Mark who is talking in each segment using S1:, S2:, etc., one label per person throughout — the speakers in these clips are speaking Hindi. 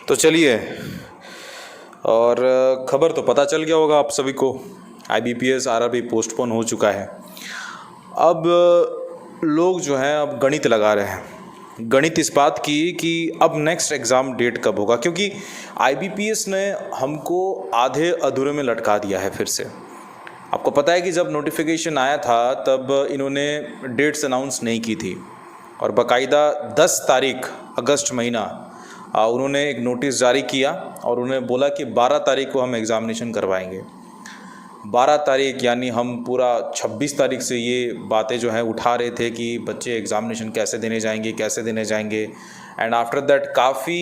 S1: तो चलिए, और खबर तो पता चल गया होगा आप सभी को, आईबीपीएस आरआरबी पोस्टपोन हो चुका है। अब लोग जो हैं अब गणित लगा रहे हैं, गणित इस बात की कि अब नेक्स्ट एग्ज़ाम डेट कब होगा, क्योंकि आईबीपीएस ने हमको आधे अधूरे में लटका दिया है फिर से। आपको पता है कि जब नोटिफिकेशन आया था तब इन्होंने डेट्स अनाउंस नहीं की थी, और बाकायदा 10 तारीख अगस्त महीना उन्होंने एक नोटिस जारी किया और उन्होंने बोला कि 12 तारीख को हम एग्ज़ामिनेशन करवाएंगे। 12 तारीख यानी हम पूरा 26 तारीख से ये बातें जो है उठा रहे थे कि बच्चे एग्ज़ामिनेशन कैसे देने जाएंगे। एंड आफ्टर दैट काफ़ी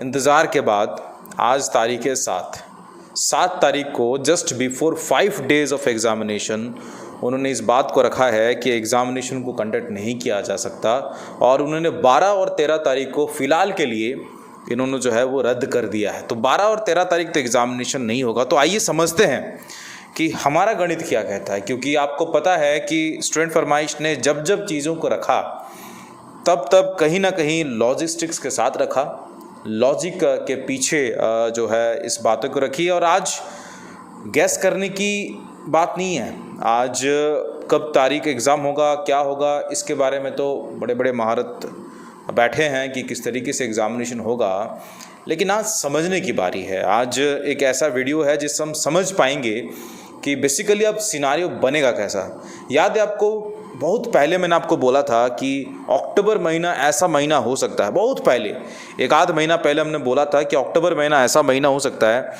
S1: इंतज़ार के बाद आज तारीख है 7 तारीख को, just before 5 days of examination, उन्होंने इस बात को रखा है कि एग्ज़ामिनेशन को कंडक्ट नहीं किया जा सकता, और उन्होंने 12 और 13 तारीख को फ़िलहाल के लिए इन्होंने जो है वो रद्द कर दिया है। तो 12 और 13 तारीख तो एग्ज़ामिनेशन नहीं होगा। तो आइए समझते हैं कि हमारा गणित क्या कहता है, क्योंकि आपको पता है कि स्टूडेंट फरमाइश ने जब जब चीज़ों को रखा तब तब कहीं ना कहीं लॉजिस्टिक्स के साथ रखा, लॉजिक के पीछे जो है इस बातों को रखी। और आज गैस करने की बात नहीं है, आज कब तारीख एग्ज़ाम होगा, क्या होगा, इसके बारे में तो बड़े बड़े महारत बैठे हैं कि किस तरीके से एग्ज़ामिनेशन होगा। लेकिन आज समझने की बारी है। आज एक ऐसा वीडियो है जिससे हम समझ पाएंगे कि बेसिकली अब सिनारियो बनेगा कैसा। याद है आपको, बहुत पहले मैंने आपको बोला था कि अक्टूबर महीना ऐसा महीना हो सकता है। बहुत पहले, एक आध महीना पहले हमने बोला था कि अक्टूबर महीना ऐसा महीना हो सकता है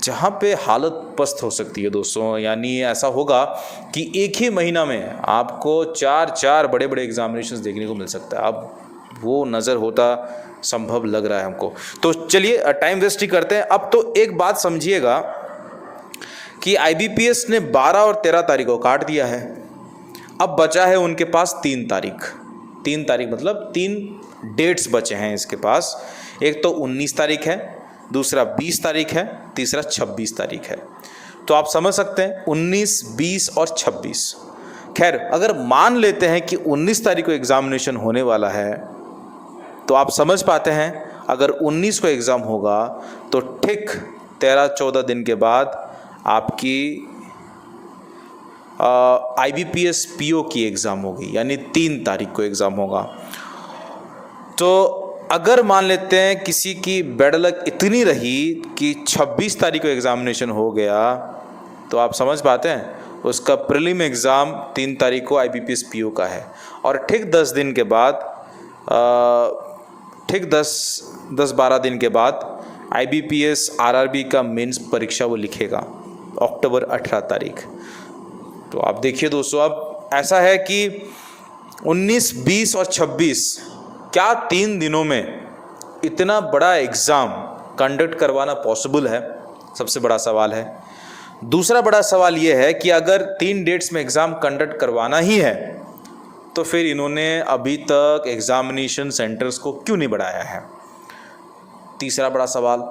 S1: जहाँ पे हालत पस्त हो सकती है दोस्तों। यानी ऐसा होगा कि एक ही महीना में आपको 4 बड़े बड़े एग्जामिनेशंस देखने को मिल सकता है। अब वो नज़र होता संभव लग रहा है हमको। तो चलिए टाइम वेस्ट ही करते हैं। अब तो एक बात समझिएगा कि आईबीपीएस ने 12 और 13 तारीख को काट दिया है। अब बचा है उनके पास 3 तारीख। 3 तारीख मतलब 3 डेट्स बचे हैं इसके पास। एक तो 19 तारीख है, दूसरा 20 तारीख है, तीसरा 26 तारीख है। तो आप समझ सकते हैं 19, 20 और 26। खैर, अगर मान लेते हैं कि 19 तारीख को एग्ज़ामिनेशन होने वाला है, तो आप समझ पाते हैं अगर 19 को एग्ज़ाम होगा तो ठीक 13-14 दिन के बाद आपकी आईबीपीएस पीओ की एग्ज़ाम होगी, यानी 3 तारीख को एग्ज़ाम होगा। तो अगर मान लेते हैं किसी की बैड लक इतनी रही कि 26 तारीख को एग्ज़ामिनेशन हो गया, तो आप समझ पाते हैं उसका प्रीलिम एग्ज़ाम 3 तारीख को आईबीपीएस पीओ का है। और ठीक 10 दिन के बाद, ठीक 10-12 दिन के बाद आईबीपीएस आरआरबी का मेंस परीक्षा वो लिखेगा, अक्टूबर 18 तारीख। तो आप देखिए दोस्तों, अब ऐसा है कि 19, 20 और 26, क्या 3 दिनों में इतना बड़ा एग्ज़ाम कंडक्ट करवाना पॉसिबल है? सबसे बड़ा सवाल है। दूसरा बड़ा सवाल ये है कि अगर 3 डेट्स में एग्ज़ाम कंडक्ट करवाना ही है तो फिर इन्होंने अभी तक एग्ज़ामिनेशन सेंटर्स को क्यों नहीं बढ़ाया है? तीसरा बड़ा सवाल,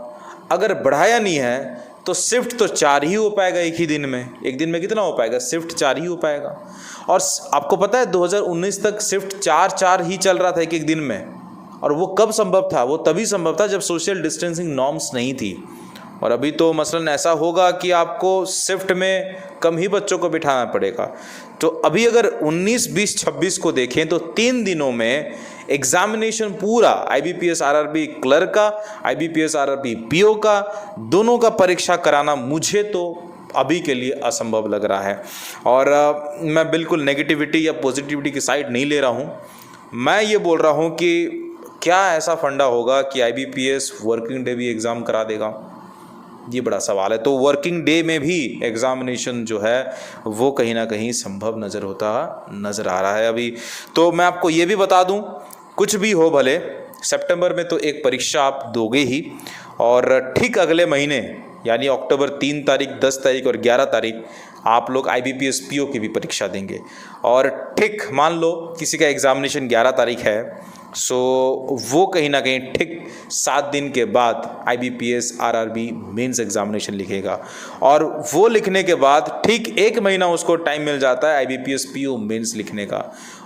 S1: अगर बढ़ाया नहीं है तो शिफ्ट तो 4 ही हो पाएगा एक ही दिन में। एक दिन में कितना हो पाएगा? शिफ्ट 4 ही हो पाएगा। और आपको पता है 2019 तक शिफ्ट 4 ही चल रहा था एक दिन में। और वो कब संभव था? वो तभी संभव था जब सोशल डिस्टेंसिंग नॉर्म्स नहीं थी। और अभी तो मसलन ऐसा होगा कि आपको शिफ्ट में कम ही बच्चों को बिठाना पड़ेगा। तो अभी अगर 19, 20, 26 को देखें तो 3 दिनों में एग्जामिनेशन पूरा आईबीपीएस आरआरबी क्लर्क का, आईबीपीएस आरआरबी पीओ का, दोनों का परीक्षा कराना मुझे तो अभी के लिए असंभव लग रहा है। और मैं बिल्कुल नेगेटिविटी या पॉजिटिविटी की साइड नहीं ले रहा हूँ। मैं ये बोल रहा हूँ कि क्या ऐसा फंडा होगा कि आईबीपीएस वर्किंग डे भी एग्ज़ाम करा देगा? ये बड़ा सवाल है। तो वर्किंग डे में भी एग्ज़ामिनेशन जो है वो कहीं ना कहीं संभव नज़र आ रहा है अभी। तो मैं आपको ये भी बता दूं, कुछ भी हो भले, सितंबर में तो एक परीक्षा आप दोगे ही, और ठीक अगले महीने यानी अक्टूबर 3 तारीख, 10 तारीख और 11 तारीख आप लोग आईबीपीएस पीओ की भी परीक्षा देंगे। और ठीक मान लो किसी का एग्ज़ामिनेशन 11 तारीख है सो वो कहीं ना कहीं ठीक 7 दिन के बाद IBPS RRB मेंस एग्जामिनेशन लिखेगा, और वो लिखने के बाद ठीक 1 महीना उसको टाइम मिल जाता है IBPS PO मेंस लिखने का,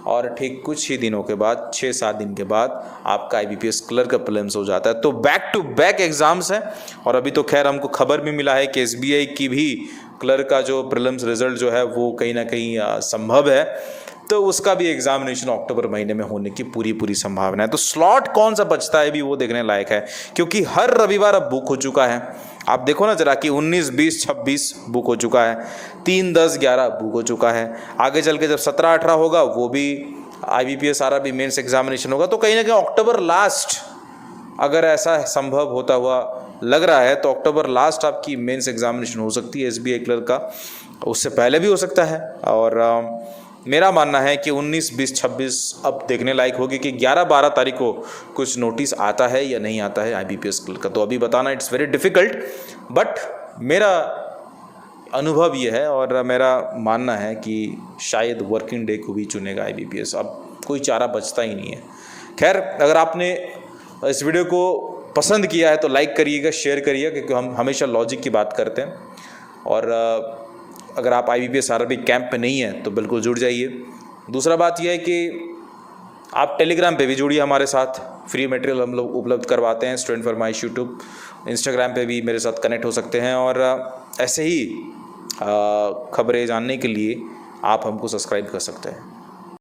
S1: और ठीक कुछ ही दिनों के बाद 6-7 दिन के बाद आपका IBPS क्लर्क का प्रीलिम्स हो जाता है। तो बैक टू बैक एग्जाम्स हैं। और अभी तो खैर हमको खबर भी मिला है कि SBI की भी क्लर्क का जो प्रीलिम्स रिजल्ट जो है वो कहीं ना कहीं संभव है, तो उसका भी एग्जामिनेशन अक्टूबर महीने में होने की पूरी संभावना है। तो स्लॉट कौन सा बचता है भी वो देखने लायक है, क्योंकि हर रविवार अब बुक हो चुका है। आप देखो ना जरा कि 19, 20, 26 बुक हो चुका है, 3, 10, 11 बुक हो चुका है। आगे चल के जब 17, 18 होगा वो भी IBPS RRB मेंस एग्जामिनेशन होगा। तो कहीं ना कहीं अक्टूबर लास्ट, अगर ऐसा संभव होता हुआ लग रहा है, तो अक्टूबर लास्ट आपकी मेंस एग्जामिनेशन हो सकती है SBI क्लर्क का, उससे पहले भी हो सकता है। और मेरा मानना है कि 19, 20, 26 अब देखने लायक होगी कि 11, 12 तारीख को कुछ नोटिस आता है या नहीं आता है IBPS क्लर्क का। तो अभी बताना इट्स वेरी डिफ़िकल्ट, बट मेरा अनुभव ये है और मेरा मानना है कि शायद वर्किंग डे को भी चुनेगा IBPS। अब कोई चारा बचता ही नहीं है। खैर, अगर आपने इस वीडियो को पसंद किया है तो लाइक करिएगा, शेयर करिएगा, क्योंकि हम हमेशा लॉजिक की बात करते हैं। और अगर आप IBPS RRB कैंप में नहीं हैं तो बिल्कुल जुड़ जाइए। दूसरा बात यह है कि आप टेलीग्राम पे भी जुड़िए हमारे साथ, फ्री मटेरियल हम लोग उपलब्ध करवाते हैं। स्टूडेंट फरमाइश यूट्यूब, इंस्टाग्राम पे भी मेरे साथ कनेक्ट हो सकते हैं, और ऐसे ही खबरें जानने के लिए आप हमको सब्सक्राइब कर सकते हैं।